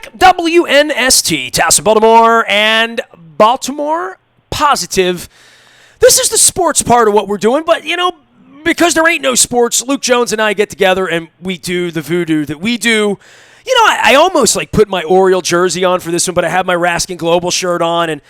back. WNST, Towson, Baltimore, and Baltimore Positive. This is the sports part of what we're doing, but, because there ain't no sports, Luke Jones and I get together and we do the voodoo that we do. I almost put my Oriole jersey on for this one, but I have my Raskin Global shirt on, and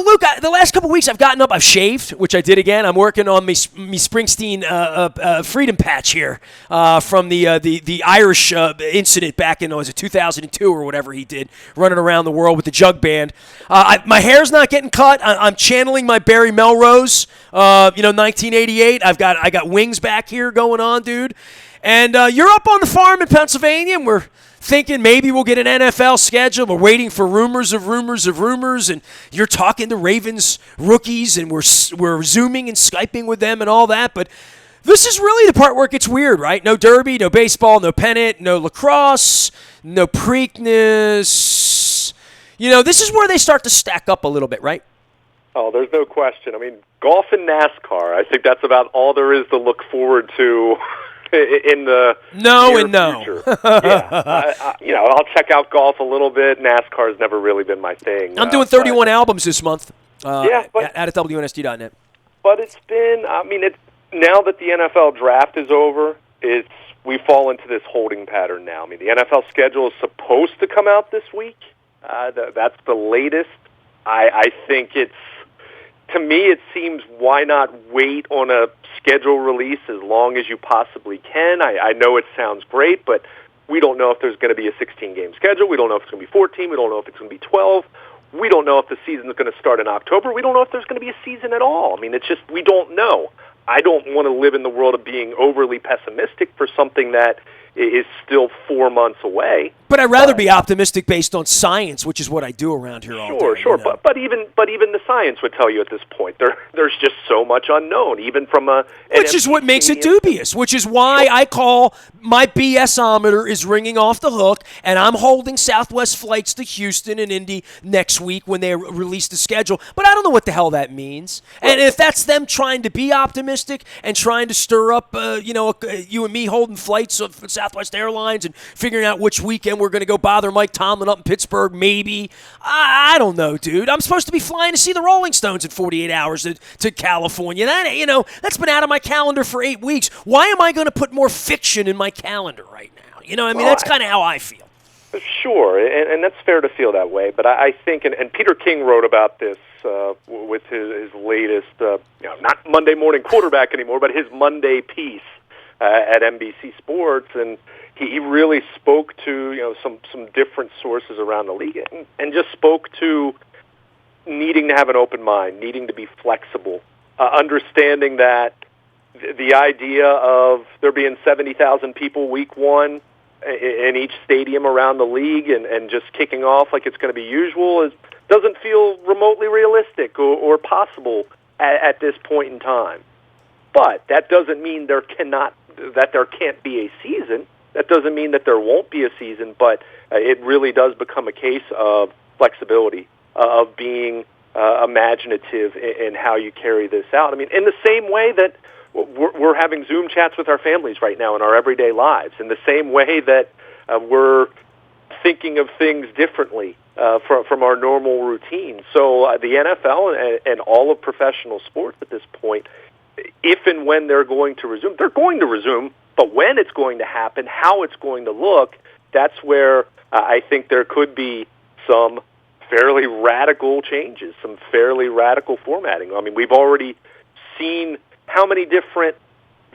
Luke, the last couple weeks I've gotten up, I've shaved, which I did again. I'm working on me Springsteen freedom patch here from the Irish incident back in, was it 2002 or whatever he did, running around the world with the jug band. My hair's not getting cut. I'm channeling my Barry Melrose, 1988. I got wings back here going on, dude. And you're up on the farm in Pennsylvania, and we're thinking maybe we'll get an NFL schedule. We're waiting for rumors, and you're talking to Ravens rookies, and we're Zooming and Skyping with them and all that. But this is really the part where it gets weird, right? No derby, no baseball, no pennant, no lacrosse, no Preakness. This is where they start to stack up a little bit, right? Oh, there's no question. I mean, golf and NASCAR, I think that's about all there is to look forward to in the near future. Yeah, I'll check out golf a little bit. NASCAR's never really been my thing. I'm doing 31 albums this month. At WNST.net. But it's been. Now that the NFL draft is over, we fall into this holding pattern now. I mean, the NFL schedule is supposed to come out this week. That's the latest. I think to me, it seems why not wait on a schedule release as long as you possibly can. I know it sounds great, but we don't know if there's going to be a 16-game schedule. We don't know if it's going to be 14. We don't know if it's going to be 12. We don't know if the season is going to start in October. We don't know if there's going to be a season at all. I mean, it's just we don't know. I don't want to live in the world of being overly pessimistic for something that is still 4 months away. But I'd rather be optimistic based on science, which is what I do around here all day. Sure. But even the science would tell you at this point there's just so much unknown, even from a which is what makes it dubious. Which is why I call my BS-ometer is ringing off the hook, and I'm holding Southwest flights to Houston and Indy next week when they release the schedule. But I don't know what the hell that means. And if that's them trying to be optimistic and trying to stir up, you and me holding flights of Southwest Airlines and figuring out which weekend we're going to go bother Mike Tomlin up in Pittsburgh, maybe. I don't know, dude. I'm supposed to be flying to see the Rolling Stones in 48 hours to California. That's been out of my calendar for 8 weeks. Why am I going to put more fiction in my calendar right now? That's kind of how I feel. Sure, and that's fair to feel that way. But I think, and Peter King wrote about this with his latest, not Monday Morning Quarterback anymore, but his Monday piece at NBC Sports, and he really spoke to some different sources around the league, and just spoke to needing to have an open mind, needing to be flexible, understanding that the idea of there being 70,000 people week one in each stadium around the league and just kicking off like it's going to be usual doesn't feel remotely realistic or possible at this point in time. But that doesn't mean there can't be a season. That doesn't mean that there won't be a season, but it really does become a case of flexibility, of being imaginative in how you carry this out. I mean, in the same way that we're having Zoom chats with our families right now in our everyday lives, in the same way that we're thinking of things differently from our normal routine. So the NFL and all of professional sports at this point, if and when they're going to resume, but when it's going to happen, how it's going to look, that's where I think there could be some fairly radical changes, some fairly radical formatting. I mean, we've already seen how many different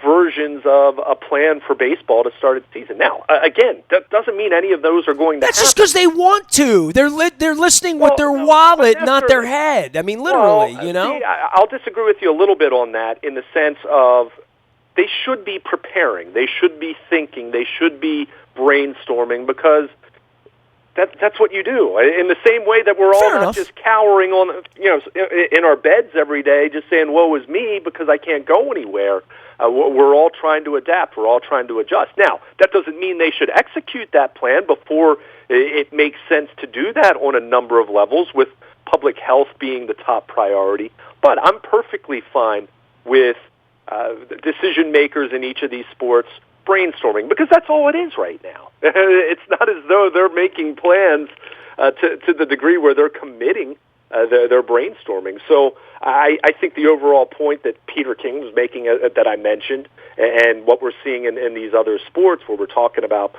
versions of a plan for baseball to start its season. Now, again, that doesn't mean any of those are going to happen. That's just because they want to. They're listening with their wallet, not their head. I mean, literally, See, I'll disagree with you a little bit on that in the sense of they should be preparing. They should be thinking. They should be brainstorming because that's what you do. In the same way that we're all not just cowering on, in our beds every day, just saying, woe is me because I can't go anywhere. We're all trying to adapt. We're all trying to adjust. Now, that doesn't mean they should execute that plan before it makes sense to do that on a number of levels, with public health being the top priority. But I'm perfectly fine with decision makers in each of these sports brainstorming, because that's all it is right now. It's not as though they're making plans to the degree where they're committing their brainstorming. So I think the overall point that Peter King was making that I mentioned, and what we're seeing in these other sports where we're talking about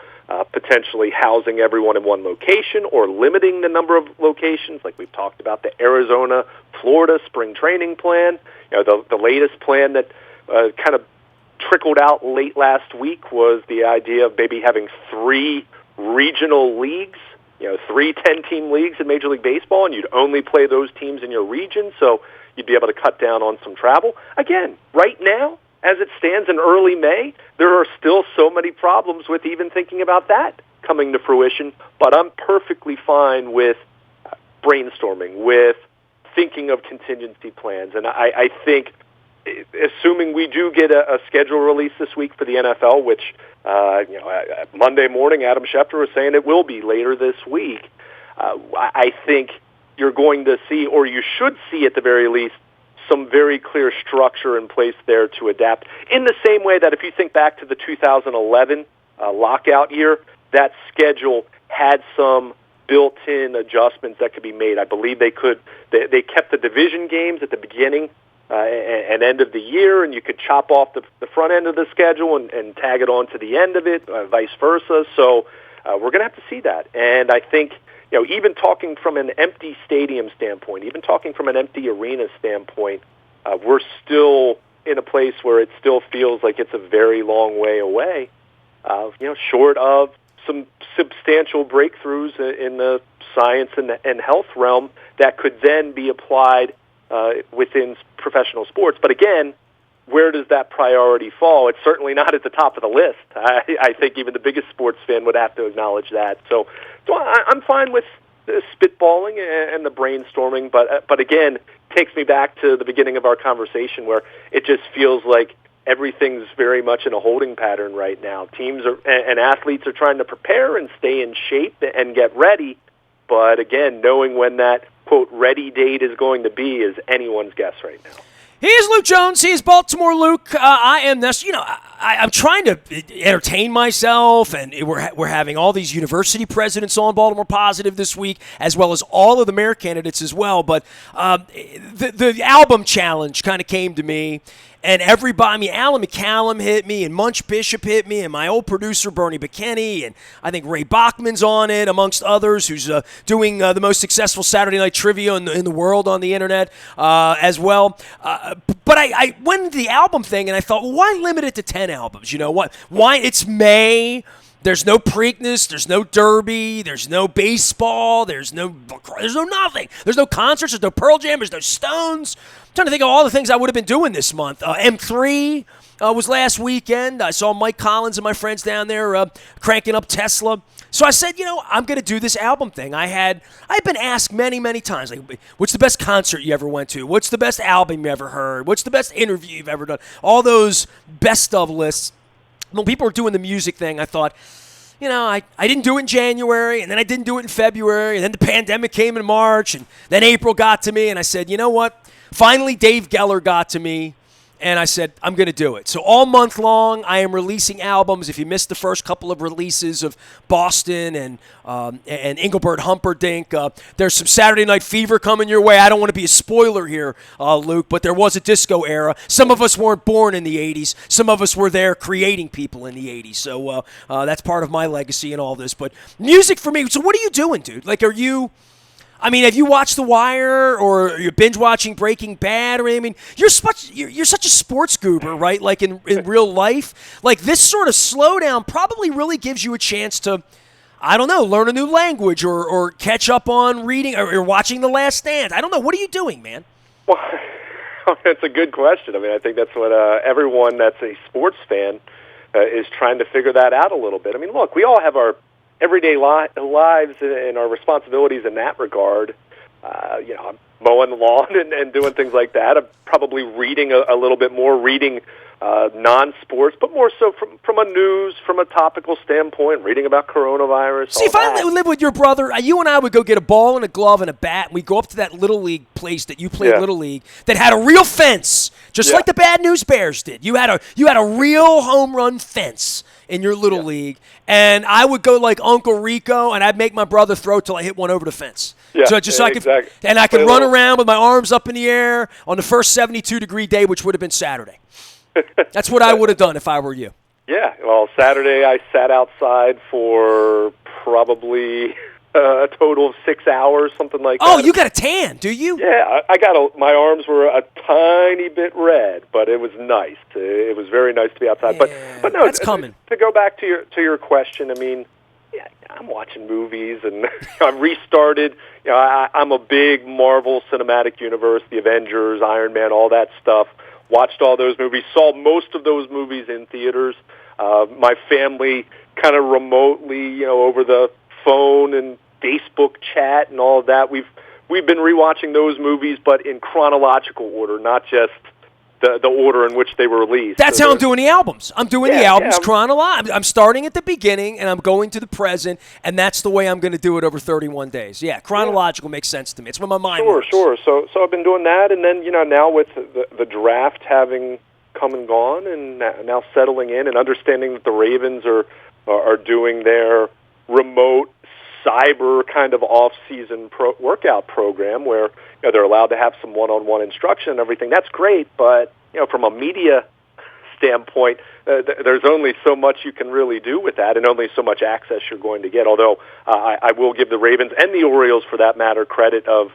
potentially housing everyone in one location or limiting the number of locations, like we've talked about the Arizona-Florida spring training plan. The latest plan that kind of trickled out late last week was the idea of maybe having 3 regional leagues, 3 10-team leagues in Major League Baseball, and you'd only play those teams in your region, so you'd be able to cut down on some travel. Again, right now, as it stands in early May, there are still so many problems with even thinking about that coming to fruition, but I'm perfectly fine with brainstorming, with thinking of contingency plans, and I think, assuming we do get a schedule release this week for the NFL, which Monday morning Adam Schefter was saying it will be later this week, I think you're going to see, or you should see at the very least, some very clear structure in place there to adapt. In the same way that if you think back to the 2011 lockout year, that schedule had some built-in adjustments that could be made. I believe they kept the division games at the beginning and end of the year, and you could chop off the front end of the schedule and tag it on to the end of it, vice versa. So we're going to have to see that. And I think, even talking from an empty stadium standpoint, even talking from an empty arena standpoint, we're still in a place where it still feels like it's a very long way away, short of some substantial breakthroughs in the science and health realm that could then be applied within professional sports. But again, where does that priority fall? It's certainly not at the top of the list. I think even the biggest sports fan would have to acknowledge that. So I'm fine with the spitballing and the brainstorming, but again, takes me back to the beginning of our conversation where it just feels like everything's very much in a holding pattern right now. Teams and athletes are trying to prepare and stay in shape and get ready, but again, knowing when that, quote, ready date is going to be is anyone's guess right now. He is Luke Jones. He is Baltimore Luke. I am Nestor. I'm trying to entertain myself, and we're having all these university presidents on Baltimore Positive this week, as well as all of the mayor candidates as well. But the album challenge kind of came to me. And everybody, Alan McCallum hit me, and Munch Bishop hit me, and my old producer, Bernie McKinney, and I think Ray Bachman's on it, amongst others, who's doing the most successful Saturday night trivia in the world on the internet as well. But I went into the album thing, and I thought, well, why limit it to 10 albums? You know what? Why? It's May. There's no Preakness, there's no Derby, there's no baseball, there's no nothing. There's no concerts, there's no Pearl Jam, there's no Stones. I'm trying to think of all the things I would have been doing this month. M3 was last weekend. I saw Mike Collins and my friends down there cranking up Tesla. So I said, I'm going to do this album thing. I've been asked many, many times, like, what's the best concert you ever went to? What's the best album you ever heard? What's the best interview you've ever done? All those best of lists. When people were doing the music thing, I thought, I didn't do it in January, and then I didn't do it in February, and then the pandemic came in March, and then April got to me, and I said, you know what? Finally, Dave Geller got to me, and I said, I'm going to do it. So all month long, I am releasing albums. If you missed the first couple of releases of Boston and Engelbert Humperdinck, there's some Saturday Night Fever coming your way. I don't want to be a spoiler here, Luke, but there was a disco era. Some of us weren't born in the 80s. Some of us were there creating people in the 80s. So that's part of my legacy and all this. But music for me, so what are you doing, dude? Like, have you watched The Wire, or you're binge watching Breaking Bad, or anything? You're such a sports goober, right? Like in real life, like this sort of slowdown probably really gives you a chance to, I don't know, learn a new language or catch up on reading or watching The Last Stand. I don't know. What are you doing, man? Well, that's a good question. I think that's what everyone that's a sports fan is trying to figure that out a little bit. Look, we all have our everyday lives and our responsibilities in that regard. mowing the lawn and doing things like that. I'm probably reading a little bit more, reading non-sports, but more so from a topical standpoint, reading about coronavirus. See, if I lived with your brother, you and I would go get a ball and a glove and a bat, and we'd go up to that Little League place that you played Little League that had a real fence, just like the Bad News Bears did. You had a real home run fence in your Little League, and I would go like Uncle Rico, and I'd make my brother throw till I hit one over the fence. Yeah, so just so exactly. I could run around with my arms up in the air on the first 72-degree day, which would have been Saturday. That's what I would have done if I were you. Yeah, well, Saturday I sat outside for probably a total of 6 hours, something like that. Oh, you got a tan, do you? Yeah, I got my arms were a tiny bit red, but it was nice. It was very nice to be outside. Yeah, but no, that's coming. To go back to your question, I mean, yeah, I'm watching movies and I've restarted. I'm a big Marvel Cinematic Universe, the Avengers, Iron Man, all that stuff. Watched all those movies, saw most of those movies in theaters. My family kind of remotely, over the phone and Facebook chat and all of that. We've been rewatching those movies, but in chronological order, not just the order in which they were released. That's how I'm doing the albums. I'm doing the albums chronologically. I'm starting at the beginning, and I'm going to the present, and that's the way I'm going to do it over 31 days. Yeah, chronological makes sense to me. It's when my mind works. Sure. So I've been doing that, and then, now with the draft having come and gone and now settling in and understanding that the Ravens are doing their remote cyber kind of off-season workout program where they're allowed to have some one-on-one instruction and everything. That's great, but from a media standpoint, there's only so much you can really do with that and only so much access you're going to get. Although I will give the Ravens and the Orioles, for that matter, credit of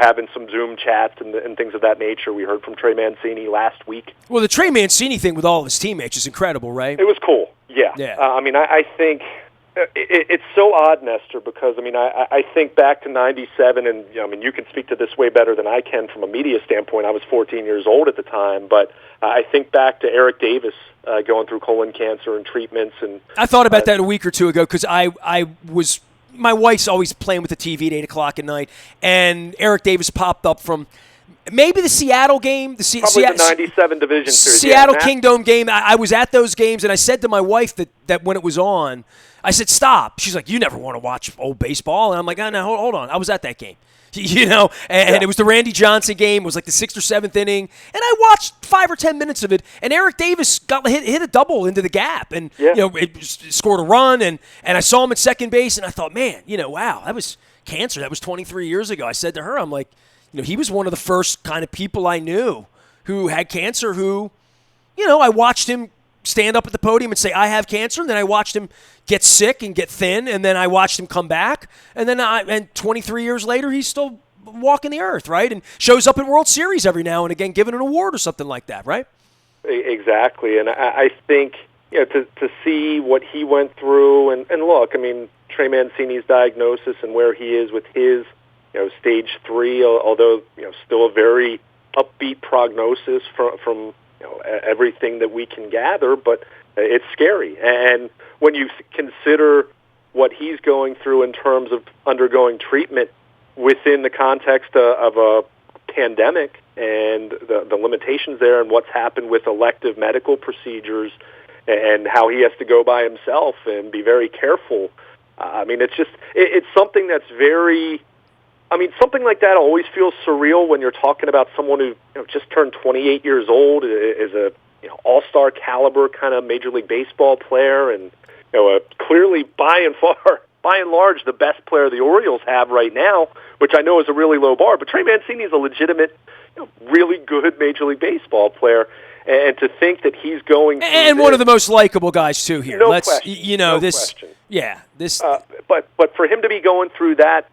having some Zoom chats and things of that nature. We heard from Trey Mancini last week. Well, the Trey Mancini thing with all of his teammates is incredible, right? It was cool, yeah. I think it's so odd, Nestor, because, I think back to 97, and, you can speak to this way better than I can from a media standpoint. I was 14 years old at the time, but I think back to Eric Davis going through colon cancer and treatments. And I thought about that a week or two ago because my wife's always playing with the TV at 8 o'clock at night, and Eric Davis popped up from maybe the Seattle game. Probably the 97 Division Series. Seattle Kingdom game. I was at those games, and I said to my wife that when it was on, I said, stop. She's like, you never want to watch old baseball. And I'm like, oh, no, hold on. I was at that game. And it was the Randy Johnson game. It was like the 6th or 7th inning. And I watched 5 or 10 minutes of it. And Eric Davis hit a double into the gap. And, it scored a run. And I saw him at second base. And I thought, man, wow, that was cancer. That was 23 years ago. I said to her, I'm like, he was one of the first kind of people I knew who had cancer who, I watched him stand up at the podium and say, I have cancer. And then I watched him get sick and get thin. And then I watched him come back. And then 23 years later, he's still walking the earth, right? And shows up in World Series every now and again, giving an award or something like that, right? Exactly. And I think, to see what he went through and look, Trey Mancini's diagnosis and where he is with his, stage 3, although, still a very upbeat prognosis from everything that we can gather, but it's scary. And when you consider what he's going through in terms of undergoing treatment within the context of a pandemic and the limitations there and what's happened with elective medical procedures and how he has to go by himself and be very careful, it's something that's very... something like that always feels surreal when you're talking about someone who just turned 28 years old, is a all-star caliber kind of Major League Baseball player, and clearly by and large the best player the Orioles have right now, which I know is a really low bar. But Trey Mancini is a legitimate, really good Major League Baseball player, and to think that he's going through and one of the most likable guys too here. No question. Yeah, this. But for him to be going through that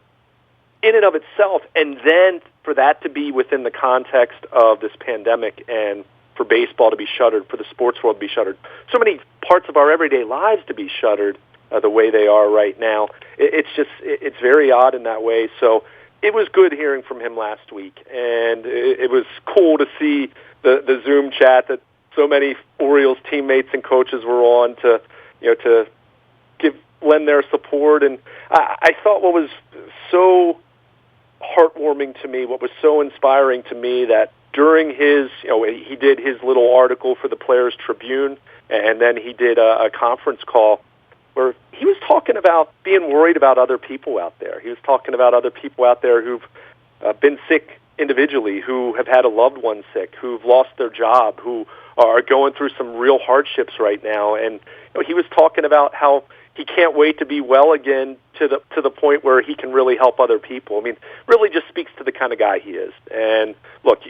in and of itself, and then for that to be within the context of this pandemic and for baseball to be shuttered, for the sports world to be shuttered, so many parts of our everyday lives to be shuttered the way they are right now, it's very odd in that way. So it was good hearing from him last week, and it was cool to see the Zoom chat that so many Orioles teammates and coaches were on to lend their support. And I thought what was so heartwarming to me, what was so inspiring to me, that during his, he did his little article for the Players Tribune, and then he did a conference call where he was talking about being worried about other people out there. He was talking about other people out there who've been sick individually, who have had a loved one sick, who've lost their job, who are going through some real hardships right now. And he was talking about how he can't wait to be well again, to the point where he can really help other people. I mean, really just speaks to the kind of guy he is. And look,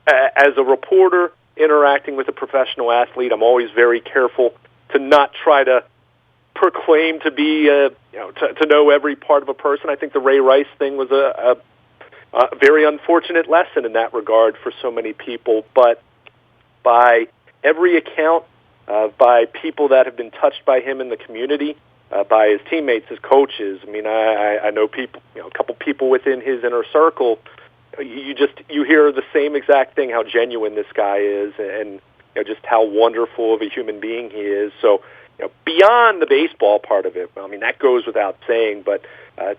as a reporter interacting with a professional athlete, I'm always very careful to not try to proclaim to be, to know every part of a person. I think the Ray Rice thing was a very unfortunate lesson in that regard for so many people. But by every account, by people that have been touched by him in the community, by his teammates, his coaches. I mean, I know people, a couple people within his inner circle. You hear the same exact thing, how genuine this guy is, and just how wonderful of a human being he is. So, beyond the baseball part of it, I mean, that goes without saying, but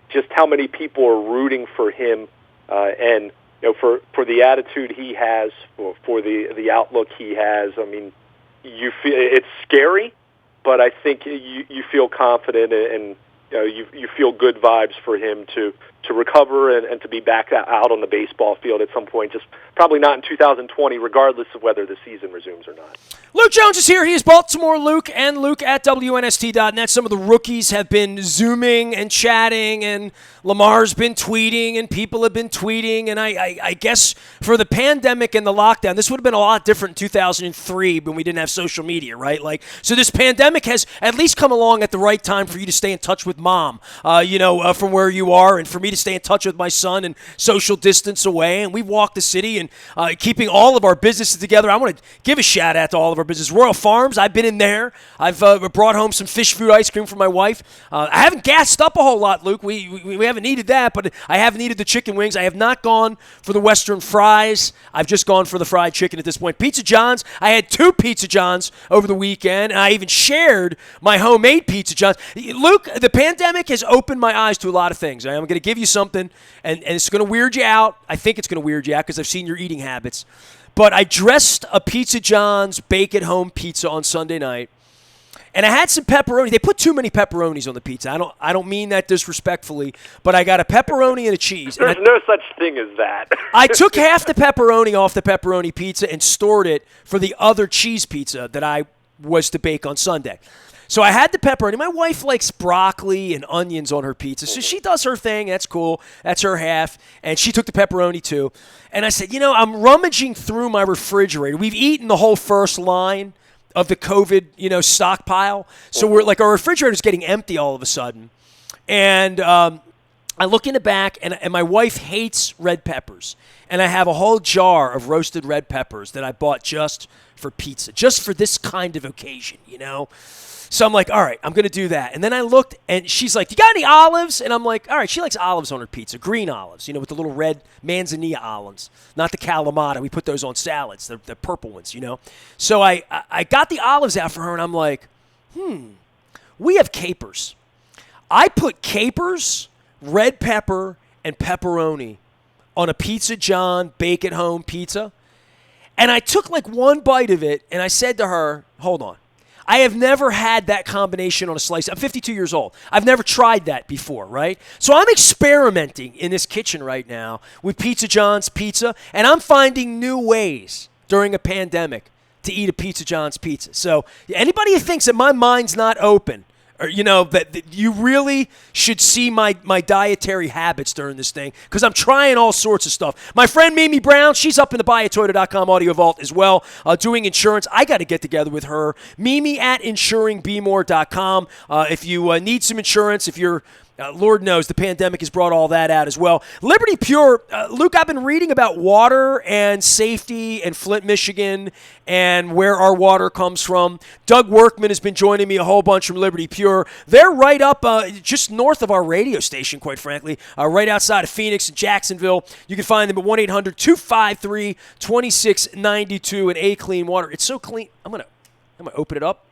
just how many people are rooting for him, and for the attitude he has, for the outlook he has. I mean, you feel it's scary, but I think you feel confident, and you feel good vibes for him to recover and to be back out on the baseball field at some point, just probably not in 2020, regardless of whether the season resumes or not. Luke Jones is here. He is Baltimore Luke, and Luke at WNST.net. Some of the rookies have been Zooming and chatting, and Lamar's been tweeting, and people have been tweeting. And I guess for the pandemic and the lockdown, this would have been a lot different in 2003 when we didn't have social media, right? So this pandemic has at least come along at the right time for you to stay in touch with mom, from where you are, and for me to stay in touch with my son and social distance away. And we've walked the city and keeping all of our businesses together. I want to give a shout out to all of our business. Royal Farms, I've been in there. I've brought home some fish food ice cream for my wife. I haven't gassed up a whole lot, Luke. We haven't needed that, but I have needed the chicken wings. I have not gone for the Western fries. I've just gone for the fried chicken at this point. Pizza John's, I had 2 Pizza John's over the weekend, and I even shared my homemade Pizza John's. Luke, the pandemic has opened my eyes to a lot of things. I'm going to give you something, and it's going to weird you out. I think it's going to weird you out because I've seen your eating habits. But I dressed a Pizza John's bake-at-home pizza on Sunday night, and I had some pepperoni. They put too many pepperonis on the pizza. I don't mean that disrespectfully, but I got a pepperoni and a cheese. There's no such thing as that. I took half the pepperoni off the pepperoni pizza and stored it for the other cheese pizza that I was to bake on Sunday. So I had the pepperoni. My wife likes broccoli and onions on her pizza, so she does her thing. That's cool. That's her half. And she took the pepperoni too. And I said, I'm rummaging through my refrigerator. We've eaten the whole first line of the COVID, stockpile. So we're like, our refrigerator's getting empty all of a sudden. And I look in the back, and my wife hates red peppers. And I have a whole jar of roasted red peppers that I bought just for pizza, just for this kind of occasion, So I'm like, all right, I'm going to do that. And then I looked, and she's like, you got any olives? And I'm like, all right, she likes olives on her pizza, green olives, with the little red manzanilla olives, not the Kalamata. We put those on salads, the purple ones, So I got the olives out for her, and I'm like, we have capers. I put capers, red pepper, and pepperoni on a Pizza John bake-at-home pizza. And I took like one bite of it, and I said to her, hold on. I have never had that combination on a slice. I'm 52 years old. I've never tried that before, right? So I'm experimenting in this kitchen right now with Pizza John's pizza, and I'm finding new ways during a pandemic to eat a Pizza John's pizza. So anybody who thinks that my mind's not open, or that you really should see my dietary habits during this thing, because I'm trying all sorts of stuff. My friend Mimi Brown, she's up in the buyatoyota.com audio vault as well, doing insurance. I got to get together with her. Mimi at insuringbmore.com. If you need some insurance, if you're Lord knows the pandemic has brought all that out as well. Liberty Pure, Luke, I've been reading about water and safety in Flint, Michigan, and where our water comes from. Doug Workman has been joining me a whole bunch from Liberty Pure. They're right up just north of our radio station, quite frankly, right outside of Phoenix and Jacksonville. You can find them at 1-800-253-2692 and A Clean Water. It's so clean. I'm gonna open it up.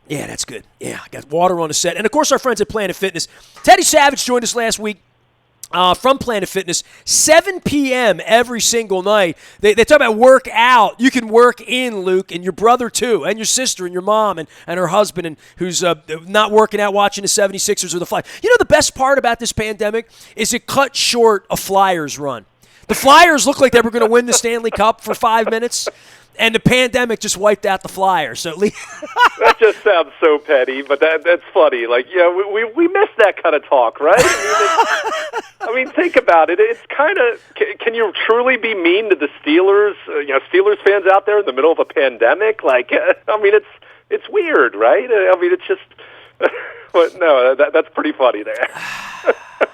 Yeah, that's good. Yeah, I got water on the set. And, of course, our friends at Planet Fitness. Teddy Savage joined us last week. from Planet Fitness, 7 p.m. every single night. They talk about work out. You can work in, Luke, and your brother too, and your sister and your mom and her husband, and who's not working out watching the 76ers or the Flyers. You know the best part about this pandemic is it cut short a Flyers run. The Flyers looked like they were going to win the Stanley Cup for 5 minutes, and the pandemic just wiped out the Flyers. So that just sounds so petty, but that's funny. Like, yeah, we miss that kind of talk, right? I mean, think about it. It's kind of, can you truly be mean to the Steelers? Steelers fans out there in the middle of a pandemic? Like, I mean, it's weird, right? I mean, it's just, but no, that's pretty funny there.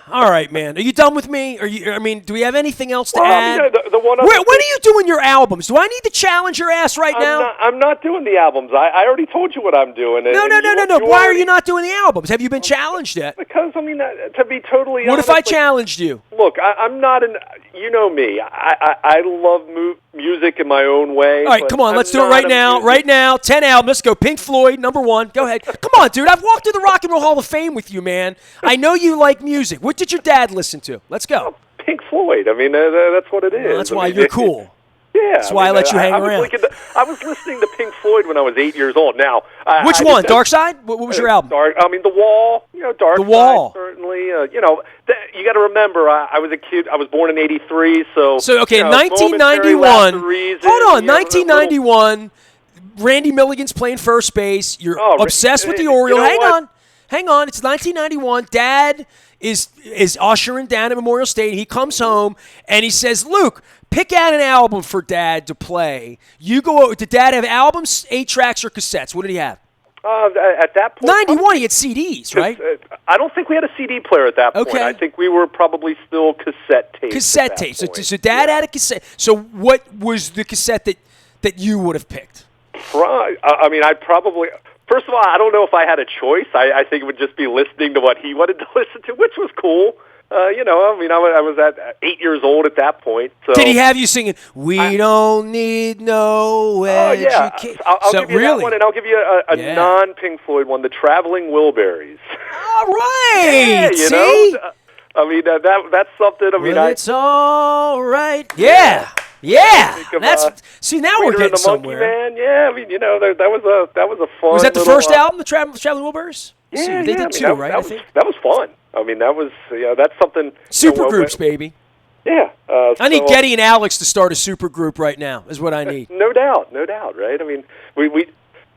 All right, man. Are you done with me? Do we have anything else to add? I mean, the one when are you doing your albums? Do I need to challenge your ass right now? I'm not doing the albums. I already told you what I'm doing. No. Why are you not doing the albums? Have you been challenged yet? Because, I mean, to be totally honest. What if I challenged you? Look, I'm not you know me. I love music in my own way. All right, come on. Let's do it right now. Right now. 10 albums. Let's go. Pink Floyd, number 1. Go ahead. Come on, dude. I've walked through the Rock and Roll Hall of Fame with you, man. I know you like music. What did your dad listen to? Let's go. Pink Floyd. I mean, that's what it is. Well, that's why you're cool. Yeah. That's why I let you hang around. I was listening to Pink Floyd when I was 8 years old. Now, which one? Dark Side? What was your album? The Wall. Dark The Wall. Side, certainly. You got to remember, I was a kid. I was born in '83, so. So okay, 1991. Hold on, 1991. Randy Milligan's playing first base. You're obsessed with the Orioles. Hang on. It's 1991. Dad is ushering down at Memorial Stadium. He comes home and he says, "Luke, pick out an album for Dad to play." You go. Did Dad have albums, 8 tracks, or cassettes? What did he have? At that point, 91, he had CDs, right? I don't think we had a CD player at that point. Okay. I think we were probably still cassette tapes. Cassette tapes. So Dad had a cassette. So what was the cassette that you would have picked? I mean, I'd probably. First of all, I don't know if I had a choice. I think it would just be listening to what he wanted to listen to, which was cool. I was at 8 years old at that point. So. Did he have you singing, "We don't need no education"? I'll give you that one, and I'll give you a non-Pink Floyd one, the Traveling Wilburys. All right. Yeah, see? I mean, that's something. I mean, it's all right. Yeah. Yeah, see now we're getting somewhere. Man. Yeah, I mean, that was a fun. Was that the first album, the Traveling Wilburys? Yeah, they did two, right? That was fun. I mean, that was that's something. Supergroups, baby. Yeah. I need Getty and Alex to start a supergroup right now. Is what I need. No doubt, right? I mean, we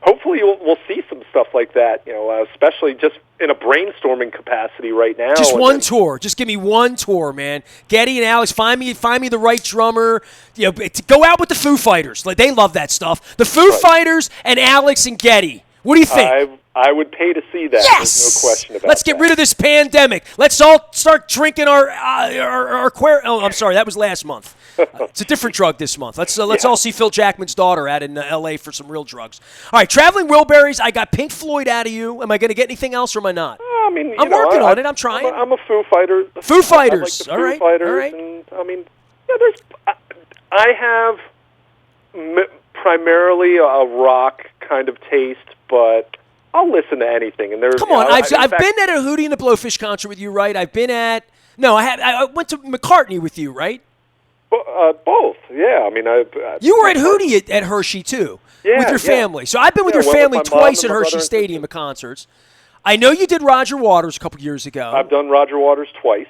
hopefully we'll see some stuff like that. Especially just in a brainstorming capacity right now. Just one tour. Just give me one tour, man. Getty and Alex, find me the right drummer. Go out with the Foo Fighters. Like they love that stuff. The Foo Fighters and Alex and Getty. What do you think? I would pay to see that. Yes! There's no question about Let's get rid of this pandemic. Let's all start drinking our Oh, I'm sorry. That was last month. It's a different drug this month. Let's all see Phil Jackman's daughter out in L.A. for some real drugs. All right, Traveling Wilburys. I got Pink Floyd out of you. Am I going to get anything else or am I not? I mean, I'm working on it. I'm trying. I'm a Foo Fighter. Foo Fighters. I like the Foo Fighters. And, I mean, I have primarily a rock kind of taste, but I'll listen to anything. And come on, I've been at a Hootie and the Blowfish concert with you, right? I went to McCartney with you, right? Both, yeah. I mean, you were at Hootie at Hershey too, with your family. So I've been with your family twice at Hershey Stadium at concerts. I know you did Roger Waters a couple years ago. I've done Roger Waters twice.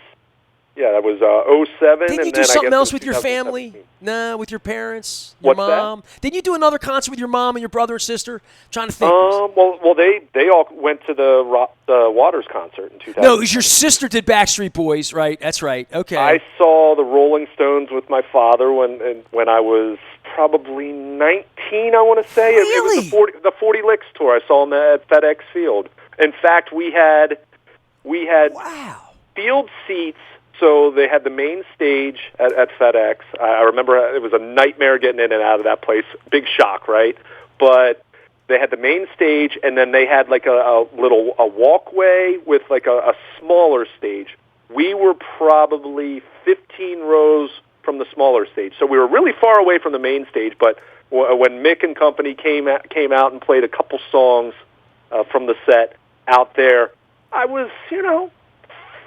Yeah, that was 2007. Didn't you do something else with your family? Nah, with your parents, your mom. Didn't you do another concert with your mom and your brother and sister? I'm trying to think. Well, they all went to the Waters concert in 2000. No, it was your sister did Backstreet Boys, right? That's right. Okay. I saw the Rolling Stones with my father when I was probably 19. I want to say really? It was the 40 Licks tour. I saw them at FedEx Field. In fact, we had field seats. So they had the main stage at FedEx. I remember it was a nightmare getting in and out of that place. Big shock, right? But they had the main stage, and then they had like a walkway with like a smaller stage. We were probably 15 rows from the smaller stage, so we were really far away from the main stage. But when Mick and company came out and played a couple songs from the set out there, I was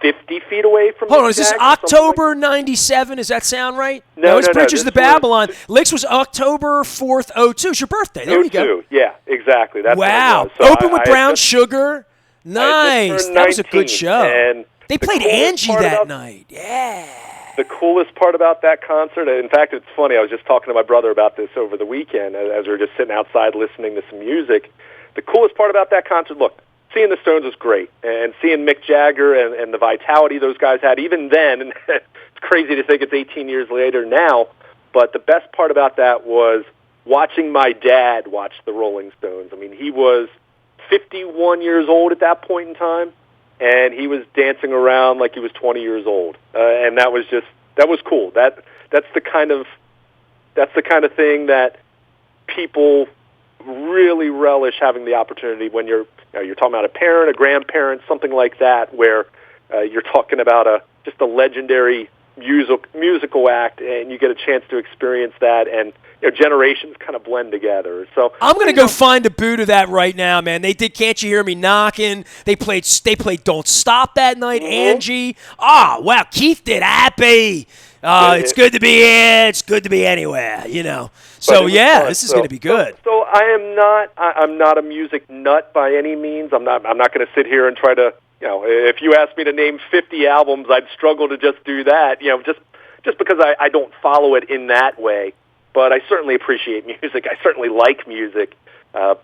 50 feet away from Hold on, Mick is this Jagger, October 97? Does that sound right? No, it's Bridges this of the Babylon. Licks was October 4th, 02. It's your birthday. There you go. Yeah, exactly. That's wow. what it was. So Open with Brown Sugar. Nice. That was a good show. And they played Angie that night. Yeah. The coolest part about that concert, in fact, it's funny, I was just talking to my brother about this over the weekend as we were just sitting outside listening to some music. The coolest part about that concert, look, seeing the Stones was great, and seeing Mick Jagger and the vitality those guys had, even then, and it's crazy to think it's 18 years later now, but the best part about that was watching my dad watch the Rolling Stones. I mean, he was 51 years old at that point in time, and he was dancing around like he was 20 years old, and that was cool. That's the kind of thing that people really relish having the opportunity when you're talking about a parent, a grandparent, something like that, where you're talking about just a legendary musical act, and you get a chance to experience that, and generations kind of blend together. So I'm gonna go find a boot of that right now, man. They did Can't You Hear Me Knocking. They played Don't Stop that night. Mm-hmm. Angie. Oh wow, Keith did Happy. It's good to be here. It's good to be anywhere. So yeah, this is going to be good. So I'm not a music nut by any means. I'm not going to sit here and try to, if you asked me to name 50 albums, I'd struggle to just do that. Just because I don't follow it in that way. But I certainly appreciate music. I certainly like music. You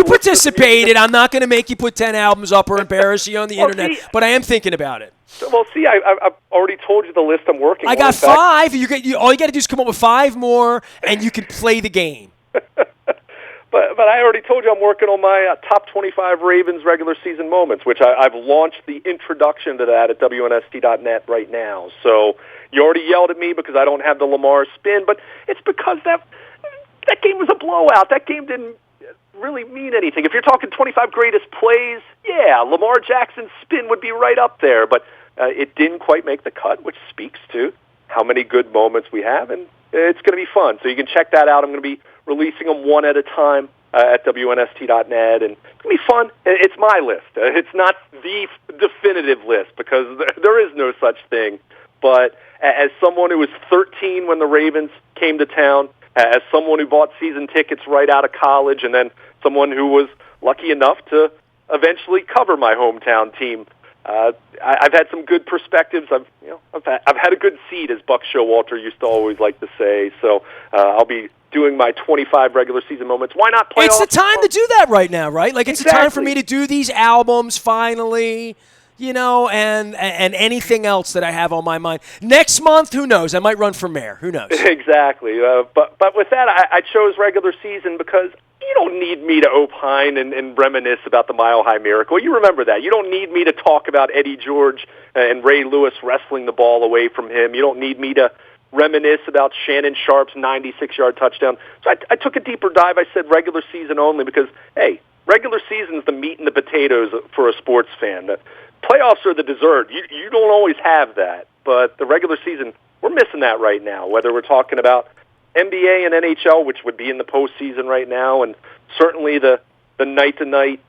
participated. I'm not going to make you put 10 albums up or embarrass you on the internet, but I am thinking about it. Well, see, I've already told you the list I'm working on. I got 5. All you got to do is come up with 5 more, and you can play the game. But I already told you I'm working on my top 25 Ravens regular season moments, which I've launched the introduction to that at WNST.net right now. So you already yelled at me because I don't have the Lamar spin, but it's because that game was a blowout. That game didn't really mean anything. If you're talking 25 greatest plays, yeah, Lamar Jackson's spin would be right up there, but it didn't quite make the cut, which speaks to how many good moments we have, and it's going to be fun. So you can check that out. I'm going to be releasing them one at a time at WNST.net, and it's going to be fun. It's my list. It's not the definitive list because there is no such thing, but as someone who was 13 when the Ravens came to town, as someone who bought season tickets right out of college, and then someone who was lucky enough to eventually cover my hometown team, I've had some good perspectives. I've had a good seat, as Buck Showalter used to always like to say. So I'll be doing my 25 regular season moments. Why not play? It's the time to do that right now, right? Like, it's exactly. the time for me to do these albums finally. And anything else that I have on my mind. Next month, who knows? I might run for mayor. Who knows? Exactly. But with that, I chose regular season because you don't need me to opine and reminisce about the Mile High Miracle. You remember that. You don't need me to talk about Eddie George and Ray Lewis wrestling the ball away from him. You don't need me to reminisce about Shannon Sharp's 96-yard touchdown. So I took a deeper dive. I said regular season only because, hey, regular season is the meat and the potatoes for a sports fan. Playoffs are the dessert. You don't always have that, but the regular season, we're missing that right now, whether we're talking about NBA and NHL, which would be in the postseason right now, and certainly the night-to-night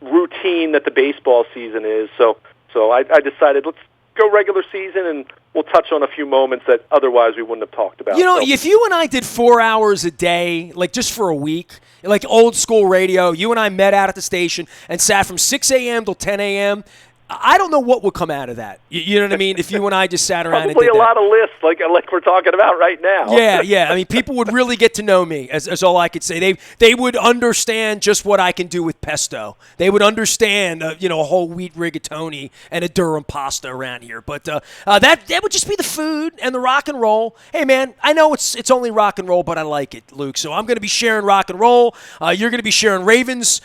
routine that the baseball season is. So I decided, let's go regular season, and we'll touch on a few moments that otherwise we wouldn't have talked about. If you and I did 4 hours a day, like just for a week, like old school radio, you and I met out at the station and sat from 6 a.m. till 10 a.m., I don't know what would come out of that. You know what I mean? If you and I just sat around Probably and did a lot of lists like we're talking about right now. Yeah. I mean, people would really get to know me, as all I could say. They would understand just what I can do with pesto. They would understand, a whole wheat rigatoni and a durum pasta around here. But that would just be the food and the rock and roll. Hey, man, I know it's only rock and roll, but I like it, Luke. So I'm going to be sharing rock and roll. You're going to be sharing Ravens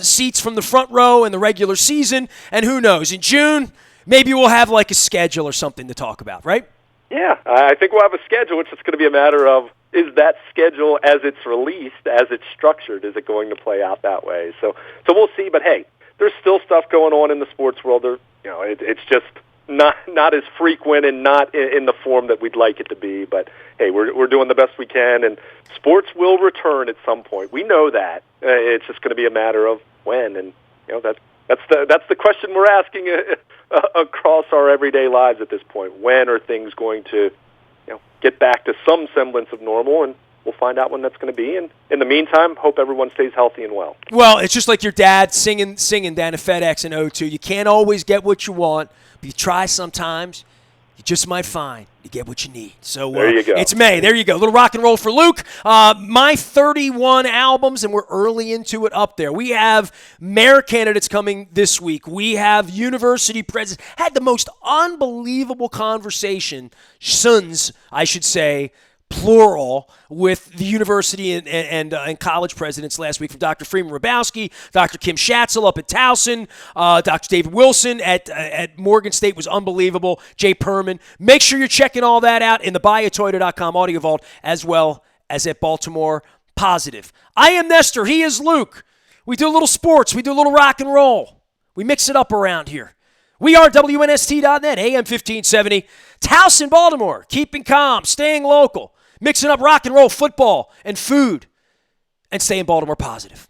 seats from the front row in the regular season. And who knows? In June, maybe we'll have like a schedule or something to talk about, right? Yeah, I think we'll have a schedule. It's just going to be a matter of, is that schedule as it's released, as it's structured, is it going to play out that way? So we'll see. But hey, there's still stuff going on in the sports world. It's just not as frequent and not in the form that we'd like it to be. But hey, we're doing the best we can, and sports will return at some point. We know that. It's just going to be a matter of when, and That's the question we're asking across our everyday lives at this point. When are things going to get back to some semblance of normal? And we'll find out when that's going to be. And in the meantime, hope everyone stays healthy and well. Well, it's just like your dad singing down at FedEx in O2. You can't always get what you want, but you try sometimes. You just might find you get what you need. So there you go. It's May. There you go. A little rock and roll for Luke. My 31 albums, and we're early into it up there. We have mayor candidates coming this week. We have university presidents. Had the most unbelievable conversations, I should say, plural, with the university and college presidents last week, from Dr. Freeman Rabowski, Dr. Kim Schatzel up at Towson, Dr. David Wilson at Morgan State was unbelievable, Jay Perman. Make sure you're checking all that out in the buyatoyota.com audio vault, as well as at Baltimore Positive. I am Nestor. He is Luke. We do a little sports. We do a little rock and roll. We mix it up around here. We are WNST.net, AM 1570. Towson, Baltimore, keeping calm, staying local, mixing up rock and roll, football, and food, and staying Baltimore positive.